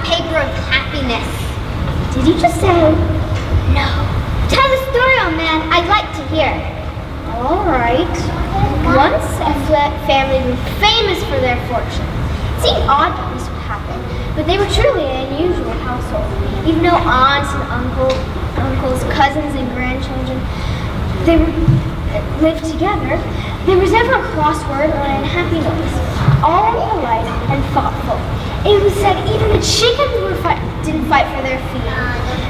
paper of happiness. Did you just say? No. Tell the story, old man. I'd like to hear. All right. Once a family was famous for their fortune. It seemed odd that this would happen, but they were truly an unusual household. Even though aunts and uncles, cousins and grandchildren, lived together, there was never a crossword or an unhappy noise. All polite and thoughtful. It was said even the chickens didn't fight for their feet.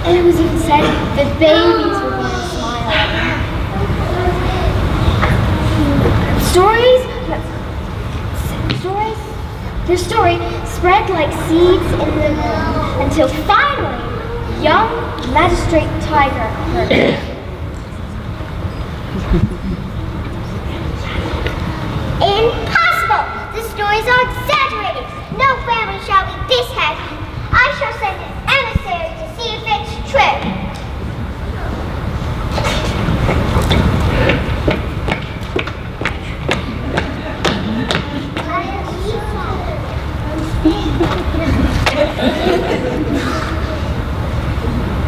And it was even said that babies were born to smile. Their story spread like seeds in the wind until finally, young Magistrate Tiger heard it. Impossible! The stories are exaggerated. No family shall be this happy. I shall send an emissary to see if it's true.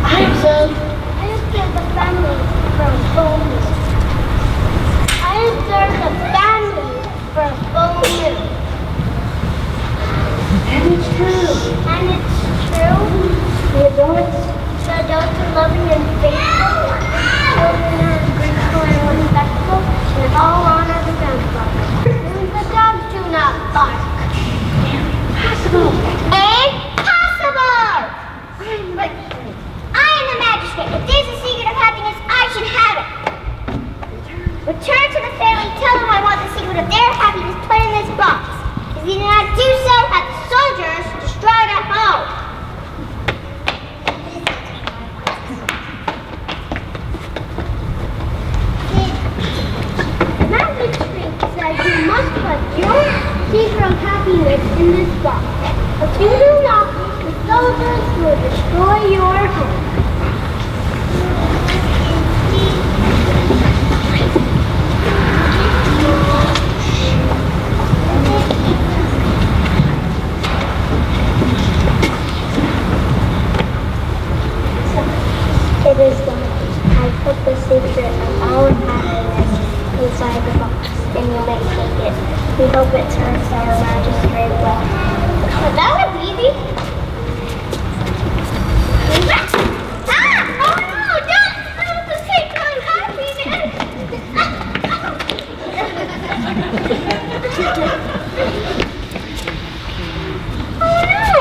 I observed the family from home. I observed the family for a full year. And it's true. And it's true. The adults are loving and faithful. Children are grateful and respectful. And all honor the grandfather. The dogs do not bark. Impossible. Impossible! I am the magistrate. If there's a secret of happiness, I should have it. Return to the family, tell them I want the secret of their happiness put in this box. If you do not do so, have the soldiers destroyed at home. The magistrate says you must put your secret of happiness in this box. If you do not, the soldiers will destroy your home. It is done. I put the secret of our happiness inside the box, and you may take it. We hope it serves our magistrate well. But that was easy. Ah! Oh no! Don't spill the secret of happiness! Oh no!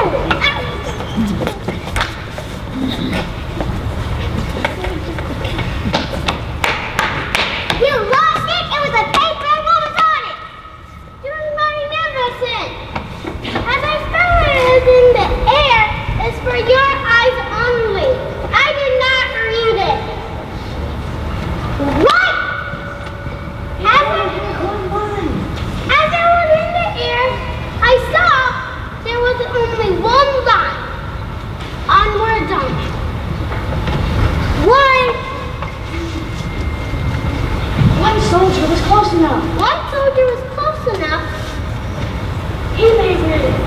You lost it? It was a paper? What was on it? You remember nothing. As I found it is in the air, it's for your eyes only. I did not read it. What? As it was in the air, I saw there was only one line. Onward on it. One soldier was close enough. One soldier was close enough. He may read it.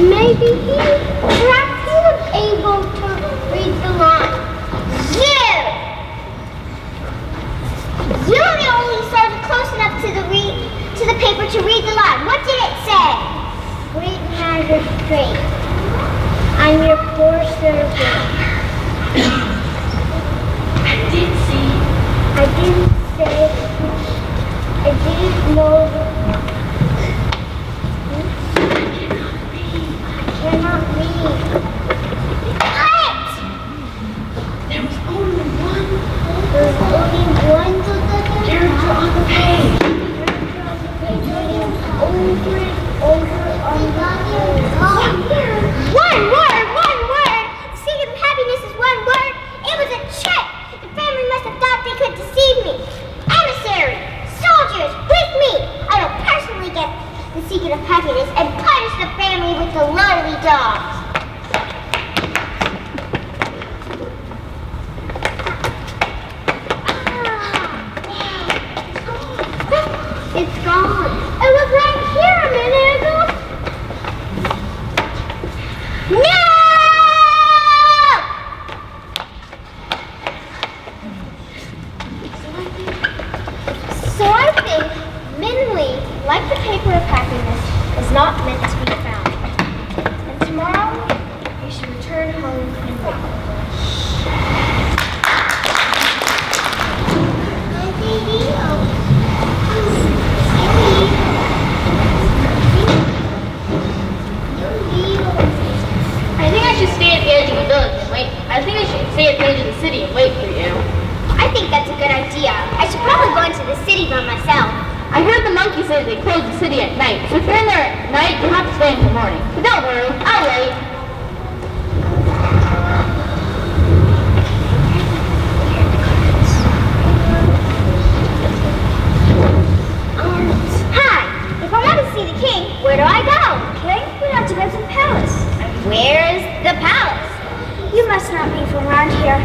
Maybe perhaps he was able to read the line. You! You the only soldier close enough to the paper to read the line. What did it say? Great magistrate, I'm your poor servant. I didn't say. I didn't know. I cannot read. What? There was only one character on the page. Over and over on the page. One word. The secret of happiness is one word. It was a trick. The family must have thought they could deceive me. Emissary, soldiers, with me. I will personally get the secret of happiness and punish the family with the lowly dogs. It's gone. It was right here a minute ago. No! stay at the edge of the city and wait for you. I think that's a good idea. I should probably go into the city by myself. I heard the monkey say they close the city at night, so if you're in there at night, you'll have to stay until morning. But don't worry, I'll wait. Hi! If I want to see the king, where do I go? King, we have to go to the palace. Where's the palace? You must not be from around here.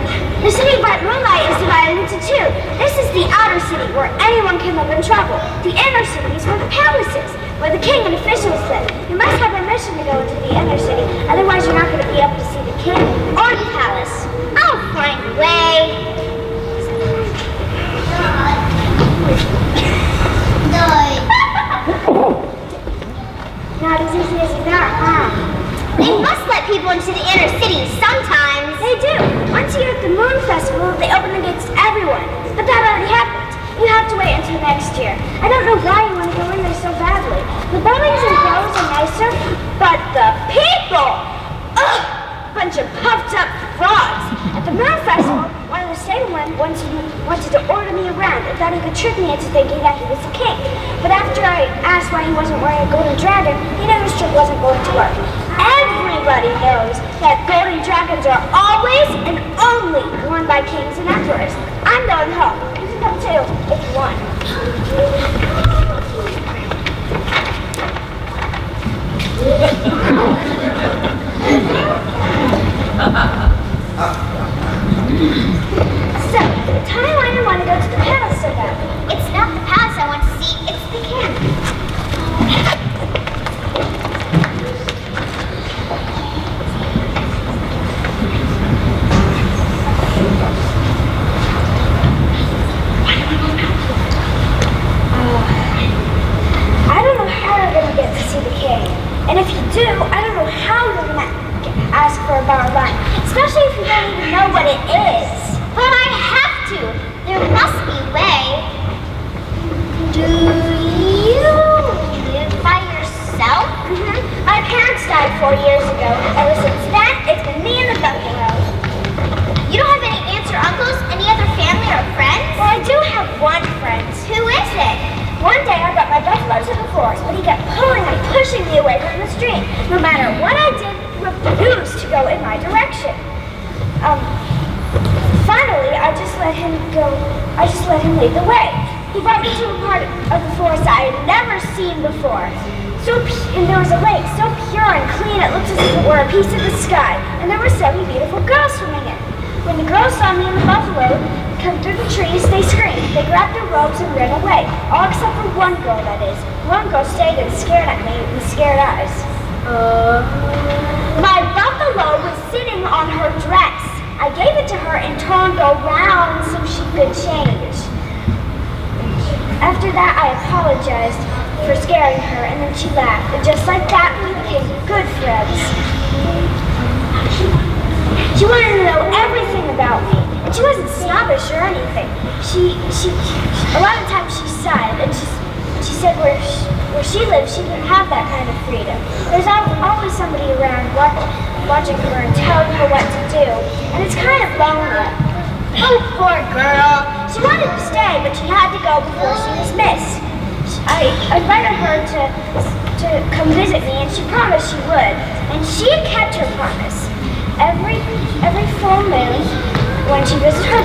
The city of bright moonlight is divided into two. This is the outer city, where anyone can live in trouble. The inner city is where the palace is, where the king and officials live. You must have permission to go into the inner city, otherwise you're not going to be able to see the king or the palace. I'll find a way. Not as easy as that, huh? They must let people into the inner city sometimes. They do. Once a year at the Moon Festival, they open the gates to everyone. But that already happened. You have to wait until next year. I don't know why you want to go in there so badly. The buildings and grows are nicer, but the people! Ugh! Bunch of puffed up frauds. At the Moon Festival, one of the stablemen wanted to order me around and thought he could trick me into thinking that he was the king. But after I asked why he wasn't wearing a golden dragon, he knew his trick wasn't going to work. Everybody knows that golden dragons are always and only worn by kings and emperors. I'm going home. You can come too, if you want. So, tell me why you want to go to the palace so bad. It's not the palace I want to see, it's the king. I don't know how you're going to get to see the king. And if you do, I don't know how you're going to ask for a bar of wine. Especially if you don't even know what it is. But I have to. There must be a way. Do you live by yourself? My parents died 4 years ago. Ever since then, it's been me and the buffalo. You don't have any aunts or uncles? Any other family or friends? Well, I do have one friend. Who is it? One day I got my buffalo to the forest, but he kept pulling and pushing me away from the stream. No matter what I did, he refused to go in my direction. Finally, I just let him go. I just let him lead the way. He brought me to a part of the forest I had never seen before. And there was a lake so pure and clean it looked as if it were a piece of the sky. And there were 7 beautiful girls swimming in. When the girls saw me and the buffalo come through the trees, they screamed. They grabbed their robes and ran away. All except for one girl, that is. One girl stayed and stared at me with scared eyes. My buffalo was sitting on her dress. I gave it to her and told her to go round so she could change. After that, I apologized for scaring her, and then she laughed. And just like that, we became good friends. She wanted to know everything about me, and she wasn't snobbish or anything. A lot of times she sighed, and she said where she lived, she didn't have that kind of freedom. There's always somebody around watching her and telling her what to do, and it's kind of lonely. Oh, poor girl. She wanted to stay, but she had to go before she was missed. I invited her to come visit me, and she promised she would, and she kept her promise. Every full moon, when she visits her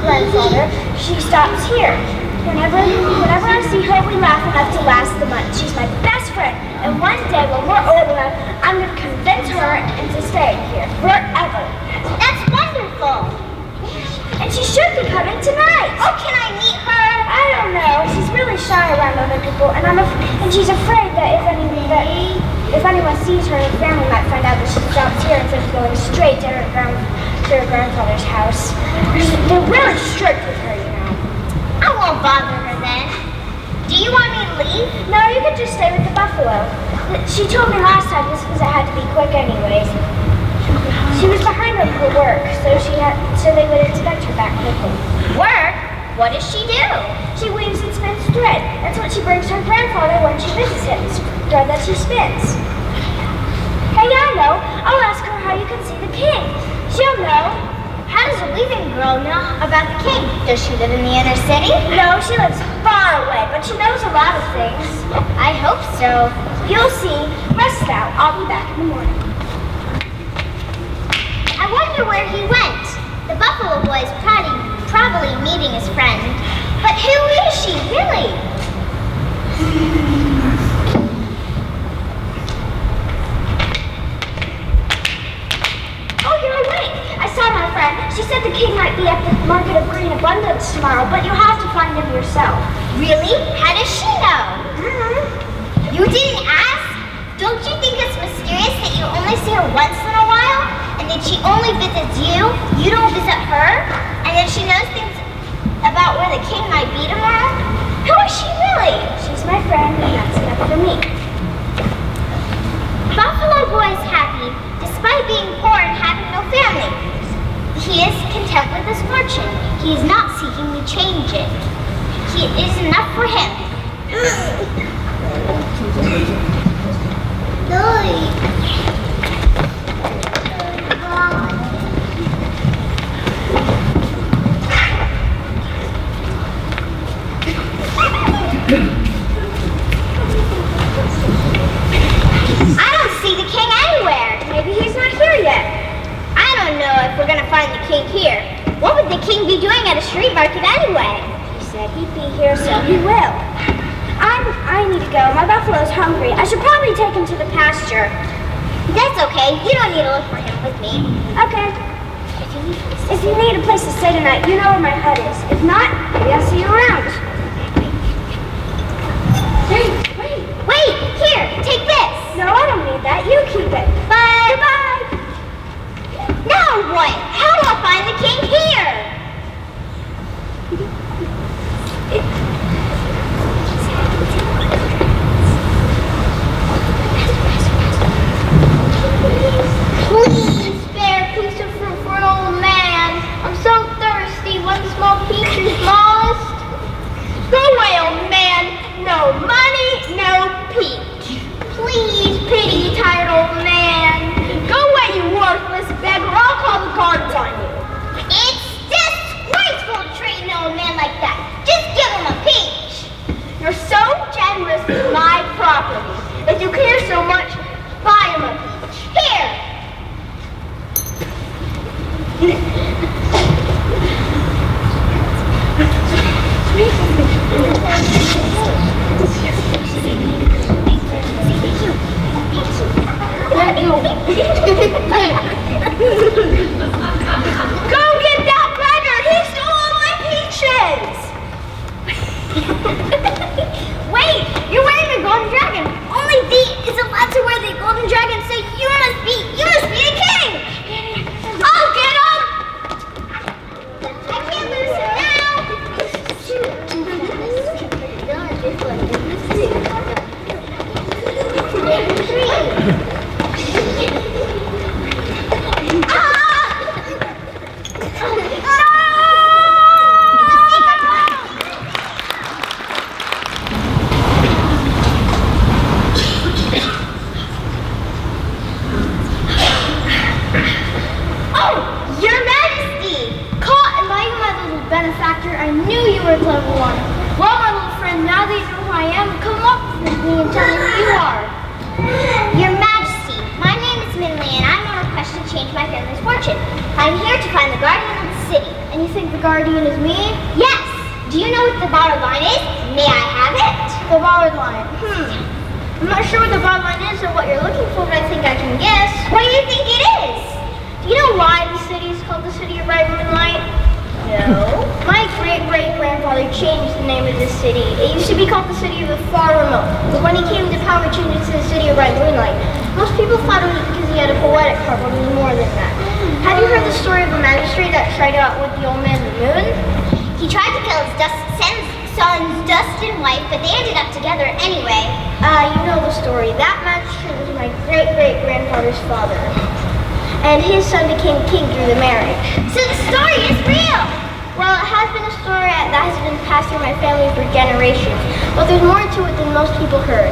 grandfather, she stops here. Whenever I see her, we laugh enough to last the month. She's my best friend, and one day when we're old enough, I'm going to convince her into staying here forever. That's wonderful. And she should be coming tonight. Oh, can I meet her? I don't know. She's really shy around other people, and she's afraid that if anyone sees her, her family might find out that she stops here instead of going straight to her grandfather's house. They're really strict with her, you know. I won't bother her then. Do you want me to leave? No, you could just stay with the buffalo. She told me last time this because it had to be quick anyways. She was behind on her work, so they would expect her back quickly. Work? What does she do? She weaves and spins thread. That's what she brings her grandfather when she visits him, thread that she spins. Hey, I know. I'll ask her how you can see the king. She'll know. so we've been growing up about the king. Does she live in the inner city? No, she lives far away, but she knows a lot of things. I hope so. You'll see. Rest out. I'll be back in the morning. I wonder where he went. The Buffalo Boy's probably meeting his friend. But who is she, really? Oh, you're awake. I saw my friend. She said the king might be at the Market of Green Abundance tomorrow, but you'll have to find him yourself. Really? How does she know? You didn't ask? Don't you think it's mysterious that you only see her once in a while? And that she only visits you? You don't visit her? And that she knows things about where the king might be tomorrow? Who is she really? She's my friend, and that's enough for me. Buffalo Boy is happy despite being poor and having no family. He is content with his fortune. He is not seeking to change it. It is enough for him. I don't see the king anywhere. Maybe he's not here yet. I don't know if we're gonna find the king here. What would the king be doing at a street market anyway? He said he'd be here, so he will. I need to go. My buffalo's hungry. I should probably take him to the pasture. That's okay. You don't need to look for him with me. Okay. If you need a place to stay tonight, you know where my hut is. If not, maybe I'll see you around. Wait! Here! Take this! No, I don't need that. You keep it. Bye! Goodbye! Now what? How do I find the king here? Please spare a piece of fruit for an old man. I'm so thirsty. One small peach is smallest. Go away, old man. No money, no peach. Please, pity, tired old man. Go away, you worthless beggar. I'll call the guards on you. It's disgraceful to treat an old man like that. Just give him a peach. You're so generous with my property. If you care so much, buy him a peach. Here. Go get that beggar! He stole all my peaches! Wait, you're wearing the golden dragon. Only thee is allowed to wear the golden dragon, so you must be the king. I'll get him. I can't lose him benefactor, I knew you were at level 1. Well, my little friend, now that you know who I am, come up with me and tell me who you are. Your Majesty, my name is Minley, and I'm on a quest to change my family's fortune. I'm here to find the guardian of the city. And you think the guardian is me? Yes! Do you know what the borrowed line is? May I have it? The borrowed line. I'm not sure what the borrowed line is or what you're looking for, but I think I can guess. What do you think it is? Do you know why the city is called the City of Bright Moonlight? No. My great-great-grandfather changed the name of this city. It used to be called the City of the Far Remote, but when he came to power, he changed it to the City of Bright Moonlight. Most people thought it was because he had a poetic heart, but it was more than that. Have you heard the story of the magistrate that tried to outwit the old man in the moon? He tried to kill his sons, Dust and Wife, but they ended up together anyway. You know the story. That magistrate was my great-great-grandfather's father. And his son became king through the marriage. So the story is real! Well, it has been a story that has been passed through my family for generations, but there's more to it than most people heard.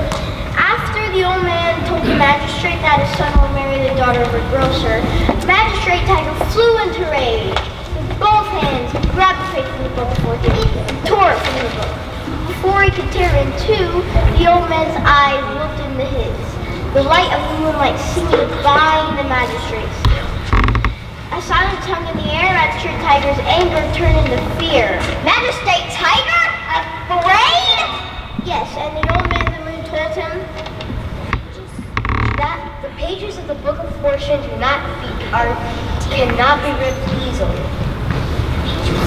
After the old man told the magistrate that his son would marry the daughter of a grocer, the magistrate tiger flew into rage. The page from the Book of Fortune, tore it from the book. Before he could tear it in two, the old man's eyes looked into his. The light of the moonlight seemed to bind the magistrates. A silent tongue in the air, Magistrate Tiger's anger turned into fear. Magistrate Tiger? Afraid? Yes, and the old man in the moon told him that the pages of the Book of Fortune cannot be ripped easily.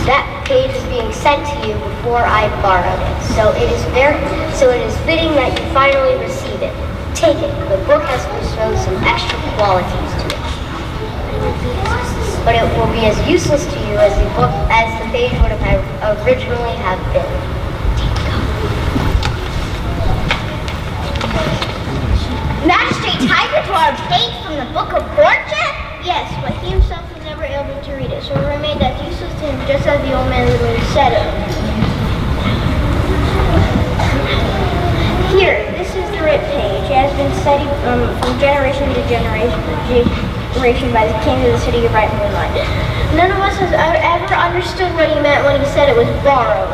That page is being sent to you before I borrowed it, so it is fitting that you finally receive it. Take it. The book has bestowed some extra qualities to it, but it will be as useless to you as the page would have originally have been. Magistrate Tiger tore a page from the Book of Fortune? Yes, but he himself was never able to read it, so it remained as useless to him just as the old man literally said it. Here, this is the writ page. It has been studied from generation to generation by the king of the city of bright moonlight. None of us has ever understood what he meant when he said it was borrowed.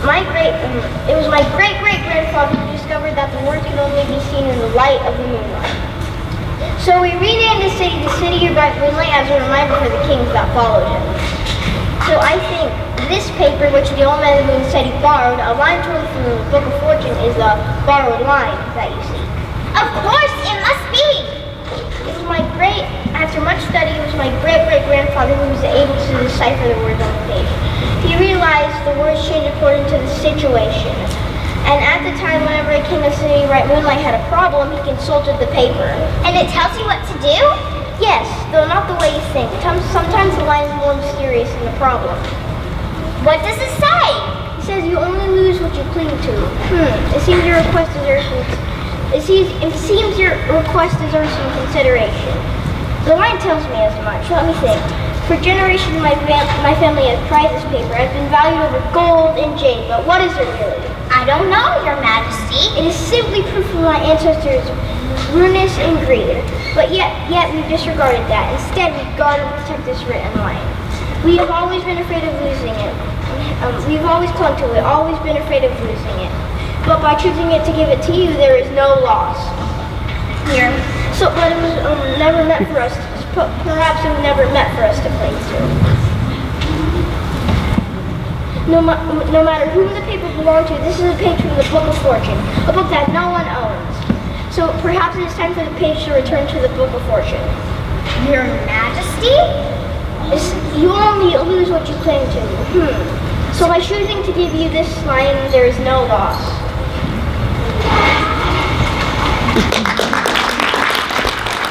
It was my great-great-grandfather who discovered that the words could only be seen in the light of the moonlight. So we renamed the city of bright moonlight as a reminder for the kings that followed him. So I think this paper, which the old man of the moon said he borrowed, a line torn from the Book of Fortune, is a borrowed line that you see. Of course, it must be. After much study, it was my great-great-grandfather who was able to decipher the words on the page. He realized the words changed according to the situation. And at the time, whenever a king of the city of bright moonlight had a problem, he consulted the paper. And it tells you what to do? Yes, though not the way you think. Sometimes the line is more mysterious than the problem. What does it say? It says you only lose what you cling to. It seems your request deserves some consideration. The line tells me as much. Let me think. For generations, my family has prized this paper. It has been valued over gold and jade, but what is it really? I don't know, Your Majesty. It is simply proof of my ancestors' rudeness and greed. But yet we've disregarded that. Instead, we guard and protect this written line. We have always been afraid of losing it. We've always clung to it, always been afraid of losing it. But by choosing it to give it to you, there is no loss. Here. So, but it was never meant for us. Perhaps it was never meant for us to cling to. No matter whom the paper belonged to, this is a page from the Book of Fortune, a book that no one owns. So perhaps it is time for the page to return to the Book of Fortune. Your Majesty? You only lose what you cling to. So by choosing to give you this line, there is no loss.